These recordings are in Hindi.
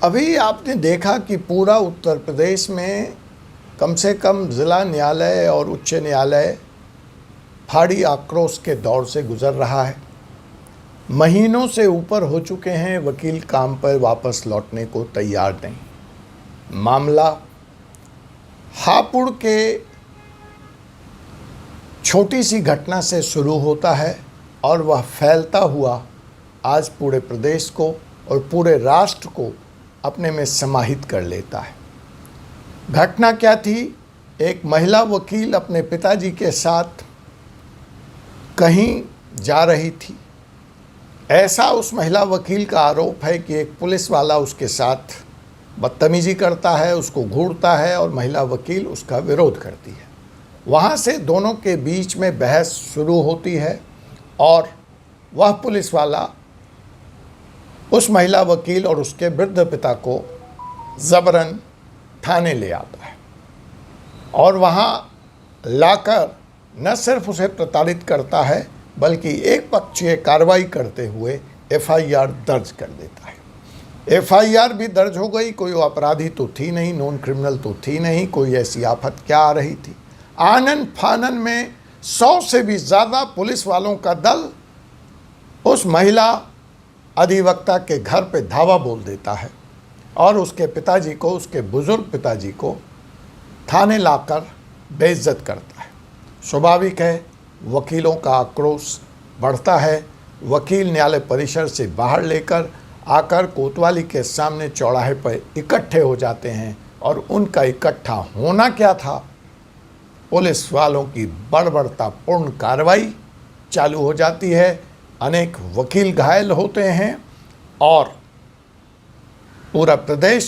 अभी आपने देखा कि पूरा उत्तर प्रदेश में कम से कम ज़िला न्यायालय और उच्च न्यायालय फाड़ी आक्रोश के दौर से गुजर रहा है। महीनों से ऊपर हो चुके हैं, वकील काम पर वापस लौटने को तैयार नहीं। मामला हापुड़ के छोटी सी घटना से शुरू होता है और वह फैलता हुआ आज पूरे प्रदेश को और पूरे राष्ट्र को अपने में समाहित कर लेता है। घटना क्या थी? एक महिला वकील अपने पिताजी के साथ कहीं जा रही थी। ऐसा उस महिला वकील का आरोप है कि एक पुलिस वाला उसके साथ बदतमीजी करता है, उसको घूरता है और महिला वकील उसका विरोध करती है। वहाँ से दोनों के बीच में बहस शुरू होती है और वह पुलिस वाला उस महिला वकील और उसके वृद्ध पिता को ज़बरन थाने ले आता है और वहाँ लाकर न सिर्फ उसे प्रताड़ित करता है बल्कि एक पक्षीय कार्रवाई करते हुए एफआईआर दर्ज कर देता है। एफआईआर भी दर्ज हो गई। कोई अपराधी तो थी नहीं, नॉन क्रिमिनल तो थी नहीं, कोई ऐसी आफत क्या आ रही थी। आनन फानन में 100 से भी ज़्यादा पुलिस वालों का दल उस महिला अधिवक्ता के घर पे धावा बोल देता है और उसके पिताजी को, उसके बुजुर्ग पिताजी को थाने लाकर बेइज्जत करता है। स्वाभाविक है, वकीलों का आक्रोश बढ़ता है। वकील न्यायालय परिसर से बाहर लेकर आकर कोतवाली के सामने चौराहे पर इकट्ठे हो जाते हैं और उनका इकट्ठा होना क्या था, पुलिस वालों की बर्बरतापूर्ण कार्रवाई चालू हो जाती है। अनेक वकील घायल होते हैं और पूरा प्रदेश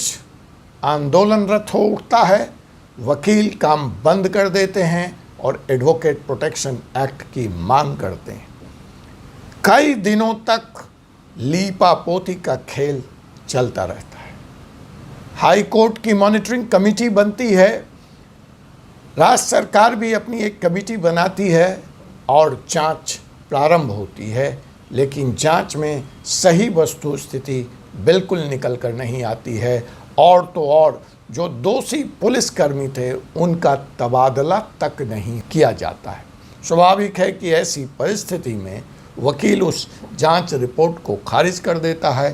आंदोलनरत हो उठता है। वकील काम बंद कर देते हैं और एडवोकेट प्रोटेक्शन एक्ट की मांग करते हैं। कई दिनों तक लीपा पोती का खेल चलता रहता है। हाई कोर्ट की मॉनिटरिंग कमेटी बनती है, राज्य सरकार भी अपनी एक कमेटी बनाती है और जांच प्रारंभ होती है, लेकिन जांच में सही वस्तु स्थिति बिल्कुल निकल कर नहीं आती है। और तो और जो दोषी पुलिसकर्मी थे उनका तबादला तक नहीं किया जाता है। स्वाभाविक है कि ऐसी परिस्थिति में वकील उस जांच रिपोर्ट को खारिज कर देता है।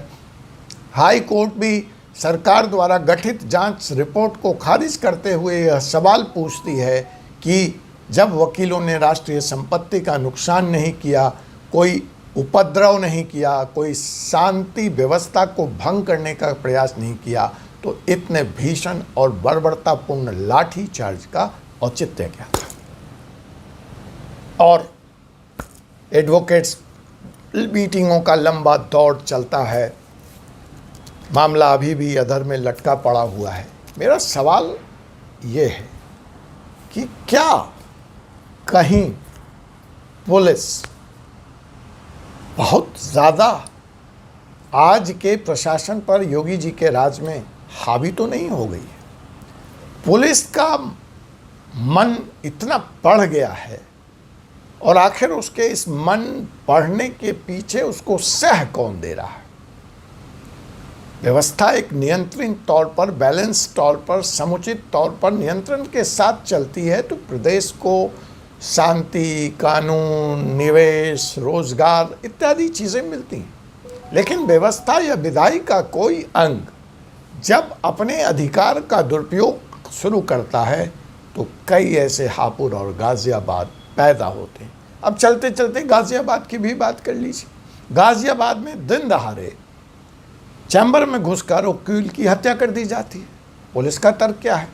हाई कोर्ट भी सरकार द्वारा गठित जांच रिपोर्ट को खारिज करते हुए यह सवाल पूछती है कि जब वकीलों ने राष्ट्रीय संपत्ति का नुकसान नहीं किया, कोई उपद्रव नहीं किया, कोई शांति व्यवस्था को भंग करने का प्रयास नहीं किया, तो इतने भीषण और बर्बरतापूर्ण लाठी चार्ज का औचित्य क्या था? और एडवोकेट्स मीटिंगों का लंबा दौर चलता है। मामला अभी भी अधर में लटका पड़ा हुआ है। मेरा सवाल ये है कि क्या कहीं पुलिस बहुत ज़्यादा आज के प्रशासन पर, योगी जी के राज में हावी तो नहीं हो गई है? पुलिस का मन इतना बढ़ गया है और आखिर उसके इस मन बढ़ने के पीछे उसको सह कौन दे रहा है? व्यवस्था एक नियंत्रित तौर पर, बैलेंस तौर पर, समुचित तौर पर नियंत्रण के साथ चलती है तो प्रदेश को शांति, कानून, निवेश, रोजगार इत्यादि चीज़ें मिलती हैं। लेकिन व्यवस्था या विधायी का कोई अंग जब अपने अधिकार का दुरुपयोग शुरू करता है तो कई ऐसे हापुड़ और गाज़ियाबाद पैदा होते हैं। अब चलते चलते गाज़ियाबाद की भी बात कर लीजिए। गाज़ियाबाद में दिन दहाड़े चैम्बर में घुसकर वकील की हत्या कर दी जाती है। पुलिस का तर्क क्या है?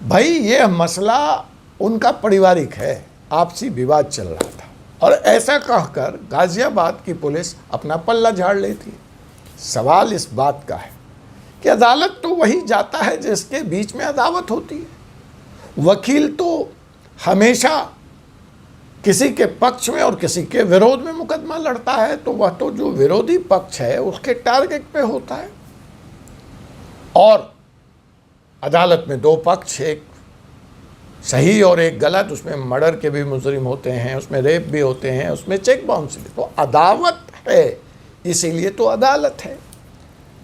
भाई ये मसला उनका पारिवारिक है, आपसी विवाद चल रहा था और ऐसा कहकर गाज़ियाबाद की पुलिस अपना पल्ला झाड़ लेती है। सवाल इस बात का है कि अदालत तो वही जाता है जिसके बीच में अदावत होती है। वकील तो हमेशा किसी के पक्ष में और किसी के विरोध में मुकदमा लड़ता है, तो वह तो जो विरोधी पक्ष है उसके टारगेट पे होता है। और अदालत में दो पक्ष, एक सही और एक गलत, उसमें मर्डर के भी मुजरिम होते हैं, उसमें रेप भी होते हैं, उसमें चेक बाउंस भी। तो अदावत है, इसीलिए तो अदालत है।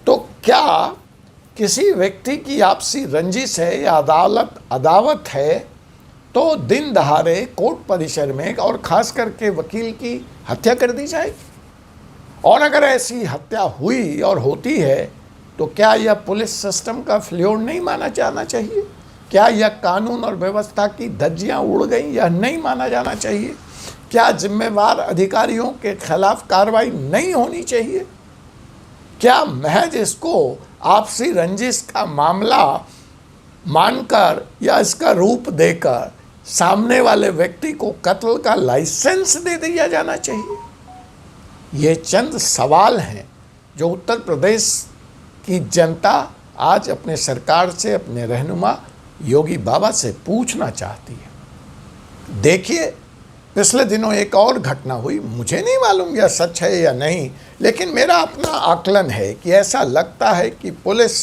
तो क्या किसी व्यक्ति की आपसी रंजिश है या अदावत है तो दिन दहाड़े कोर्ट परिसर में और खास करके वकील की हत्या कर दी जाएगी? और अगर ऐसी हत्या हुई और होती है तो क्या यह पुलिस सिस्टम का फ्लूर नहीं माना जाना चाहिए? क्या यह कानून और व्यवस्था की धज्जियां उड़ गई, यह नहीं माना जाना चाहिए? क्या जिम्मेवार अधिकारियों के खिलाफ कार्रवाई नहीं होनी चाहिए? क्या महज इसको आपसी रंजिश का मामला मानकर या इसका रूप देकर सामने वाले व्यक्ति को कत्ल का लाइसेंस दे दिया जाना चाहिए? ये चंद सवाल हैं जो उत्तर प्रदेश की जनता आज अपने सरकार से, अपने रहनुमा योगी बाबा से पूछना चाहती है। देखिए, पिछले दिनों एक और घटना हुई, मुझे नहीं मालूम यह सच है या नहीं, लेकिन मेरा अपना आकलन है कि ऐसा लगता है कि पुलिस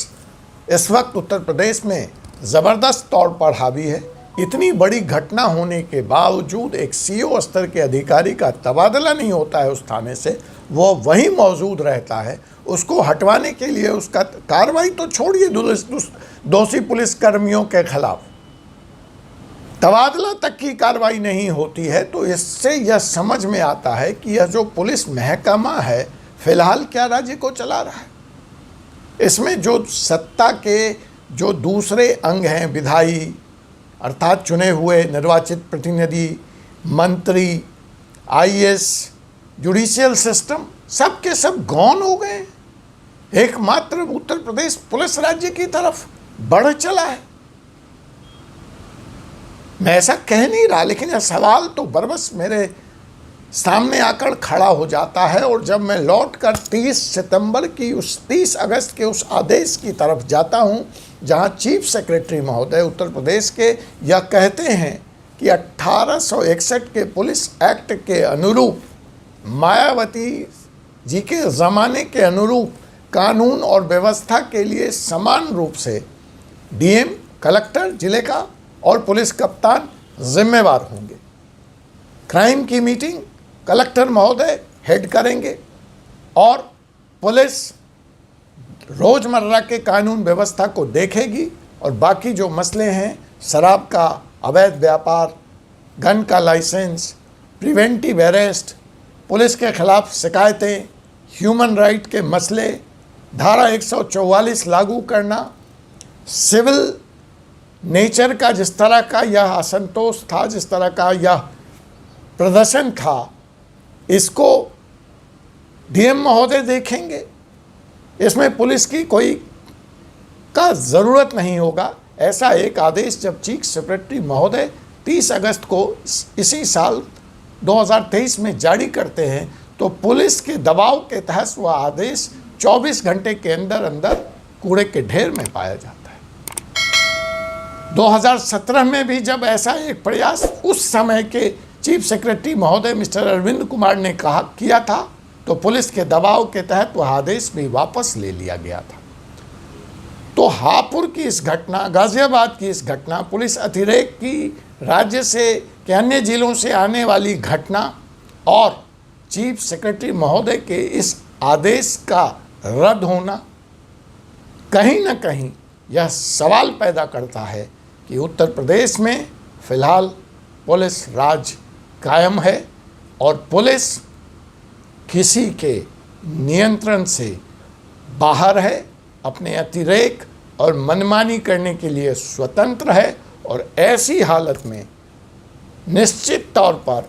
इस वक्त उत्तर प्रदेश में ज़बरदस्त तौर पर हावी है। इतनी बड़ी घटना होने के बावजूद एक सीओ स्तर के अधिकारी का तबादला नहीं होता है उस थाने से, वो वहीं मौजूद रहता है। उसको हटवाने के लिए उसका कार्रवाई तो छोड़िए, दोषी पुलिस कर्मियों के खिलाफ तबादला तक की कार्रवाई नहीं होती है। तो इससे यह समझ में आता है कि यह जो पुलिस महकमा है फिलहाल क्या राज्य को चला रहा है। इसमें जो सत्ता के जो दूसरे अंग हैं, विधायी अर्थात चुने हुए निर्वाचित प्रतिनिधि, मंत्री, आईएएस, जुडिशियल सिस्टम, सब के सब गौन हो गए। एकमात्र उत्तर प्रदेश पुलिस राज्य की तरफ बढ़ चला है। मैं ऐसा कह नहीं रहा, लेकिन यह सवाल तो बरबस मेरे सामने आकर खड़ा हो जाता है। और जब मैं लौट कर 30 अगस्त के उस आदेश की तरफ जाता हूँ जहाँ चीफ सेक्रेटरी महोदय उत्तर प्रदेश के यह कहते हैं कि 1861 के पुलिस एक्ट के अनुरूप, मायावती जी के ज़माने के अनुरूप कानून और व्यवस्था के लिए समान रूप से डीएम, कलेक्टर जिले का और पुलिस कप्तान जिम्मेवार होंगे। क्राइम की मीटिंग कलेक्टर महोदय हेड करेंगे और पुलिस रोज़मर्रा के कानून व्यवस्था को देखेगी और बाकी जो मसले हैं, शराब का अवैध व्यापार, गन का लाइसेंस, प्रिवेंटिव अरेस्ट, पुलिस के खिलाफ शिकायतें, ह्यूमन राइट के मसले, धारा 144 लागू करना, सिविल नेचर का जिस तरह का यह असंतोष था, जिस तरह का यह प्रदर्शन था, इसको डीएम महोदय देखेंगे। इसमें पुलिस की कोई का ज़रूरत नहीं होगा। ऐसा एक आदेश जब चीफ सेक्रेटरी महोदय 30 अगस्त को इसी साल 2023 में जारी करते हैं तो पुलिस के दबाव के तहत वह आदेश 24 घंटे के अंदर अंदर कूड़े के ढेर में पाया जाता है। 2017 में भी जब ऐसा एक प्रयास उस समय के चीफ सेक्रेटरी महोदय मिस्टर अरविंद कुमार ने किया था तो पुलिस के दबाव के तहत वह आदेश भी वापस ले लिया गया था। तो हापुड़ की इस घटना, गाजियाबाद की इस घटना, पुलिस अतिरेक की राज्य से के अन्य जिलों से आने वाली घटना और चीफ सेक्रेटरी महोदय के इस आदेश का रद्द होना कहीं न कहीं यह सवाल पैदा करता है कि उत्तर प्रदेश में फिलहाल पुलिस राज कायम है और पुलिस किसी के नियंत्रण से बाहर है, अपने अतिरेक और मनमानी करने के लिए स्वतंत्र है। और ऐसी हालत में निश्चित तौर पर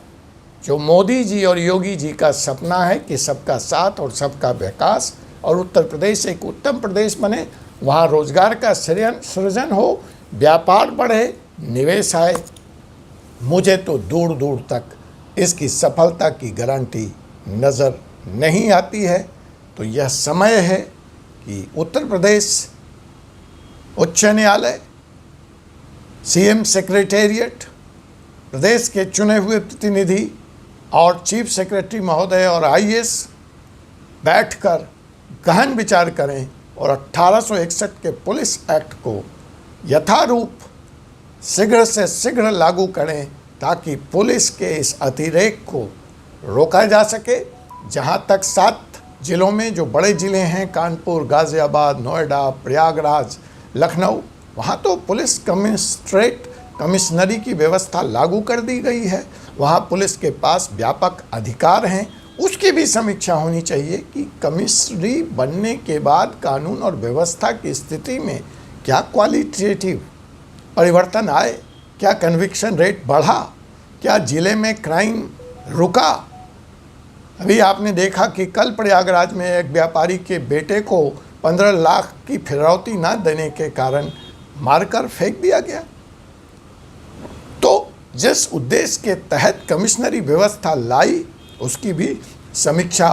जो मोदी जी और योगी जी का सपना है कि सबका साथ और सबका विकास और उत्तर प्रदेश एक उत्तम प्रदेश बने, वहाँ रोजगार का सृजन हो, व्यापार बढ़े, निवेश आए, मुझे तो दूर दूर तक इसकी सफलता की गारंटी नज़र नहीं आती है। तो यह समय है कि उत्तर प्रदेश उच्च न्यायालय, सीएम सेक्रेटेरिएट, प्रदेश के चुने हुए प्रतिनिधि और चीफ सेक्रेटरी महोदय और आईएएस बैठकर गहन विचार करें और 1861 के पुलिस एक्ट को यथारूप शीघ्र से शीघ्र लागू करें ताकि पुलिस के इस अतिरेक को रोका जा सके। जहाँ तक 7 जिलों में जो बड़े ज़िले हैं, कानपुर, गाज़ियाबाद, नोएडा, प्रयागराज, लखनऊ, वहाँ तो पुलिस कमिश्नरी की व्यवस्था लागू कर दी गई है। वहाँ पुलिस के पास व्यापक अधिकार हैं। उसकी भी समीक्षा होनी चाहिए कि कमिश्नरी बनने के बाद कानून और व्यवस्था की स्थिति में क्या क्वालिटेटिव परिवर्तन आए, क्या कन्विक्शन रेट बढ़ा, क्या ज़िले में क्राइम रुका। अभी आपने देखा कि कल प्रयागराज में एक व्यापारी के बेटे को 15 लाख की फिरौती ना देने के कारण मारकर फेंक दिया गया। तो जिस उद्देश्य के तहत कमिश्नरी व्यवस्था लाई, उसकी भी समीक्षा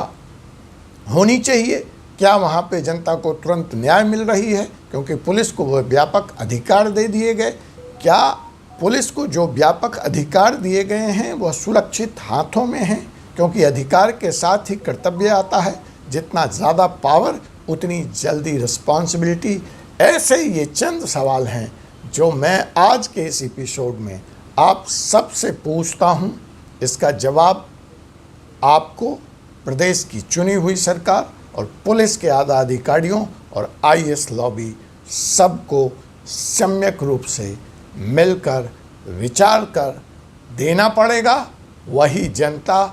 होनी चाहिए। क्या वहाँ पे जनता को तुरंत न्याय मिल रही है, क्योंकि पुलिस को वह व्यापक अधिकार दे दिए गए। क्या पुलिस को जो व्यापक अधिकार दिए गए हैं वह सुरक्षित हाथों में हैं, क्योंकि अधिकार के साथ ही कर्तव्य आता है। जितना ज़्यादा पावर उतनी जल्दी रिस्पॉन्सिबिलिटी। ऐसे ये चंद सवाल हैं जो मैं आज के इस एपिसोड में आप सबसे पूछता हूँ। इसका जवाब आपको प्रदेश की चुनी हुई सरकार और पुलिस के आला अधिकारियों और IAS लॉबी सबको सम्यक रूप से मिलकर विचार कर देना पड़ेगा। वही जनता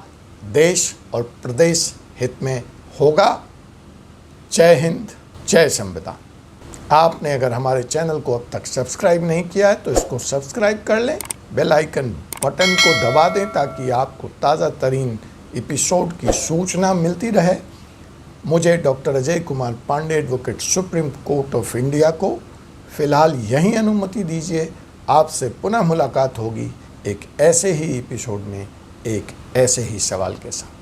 देश और प्रदेश हित में होगा। जय हिंद, जय संविधान। आपने अगर हमारे चैनल को अब तक सब्सक्राइब नहीं किया है तो इसको सब्सक्राइब कर लें, बेल आइकन बटन को दबा दें ताकि आपको ताज़ा तरीन एपिसोड की सूचना मिलती रहे। मुझे doctor Ajay Kumar Pandey, advocate, supreme court of India को फ़िलहाल यही अनुमति दीजिए। आपसे पुनः मुलाकात होगी एक ऐसे ही एपिसोड में एक ऐसे ही सवाल के साथ।